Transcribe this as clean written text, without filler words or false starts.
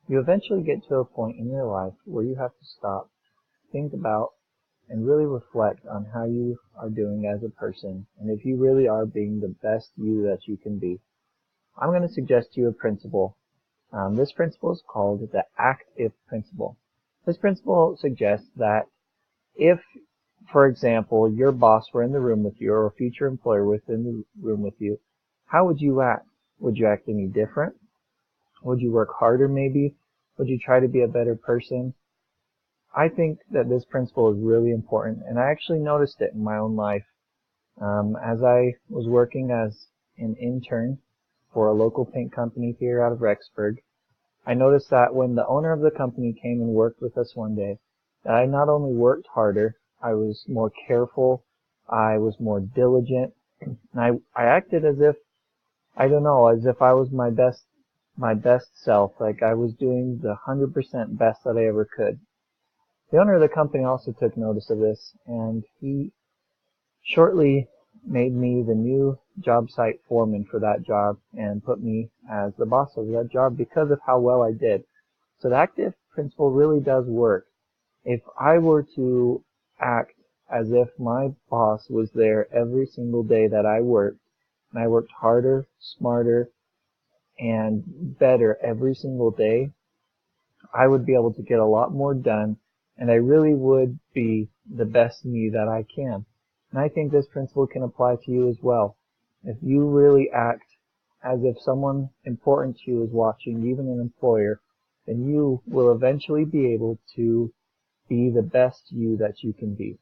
You eventually get to a point in your life where you have to stop, think about, and really reflect on how you are doing as a person and if you really are being the best you that you can be. I'm going to suggest to you a principle. This principle is called the act-if principle. This principle suggests that if, for example, your boss were in the room with you or a future employer was in the room with you, how would you act? Would you act any different? Would you work harder maybe? Would you try to be a better person? I think that this principle is really important, and I actually noticed it in my own life. As I was working as an intern for a local paint company here out of Rexburg, I noticed that when the owner of the company came and worked with us one day, that I not only worked harder, I was more careful, I was more diligent, and I acted as if, I don't know, as if I was my best self, like I was doing the 100% best that I ever could. The owner of the company also took notice of this, and he shortly made me the new job site foreman for that job and put me as the boss of that job because of how well I did. So the active principle really does work. If I were to act as if my boss was there every single day that I worked, and I worked harder, smarter, and better every single day, I would be able to get a lot more done, and I really would be the best me that I can. And I think this principle can apply to you as well. If you really act as if someone important to you is watching, even an employer, then you will eventually be able to be the best you that you can be.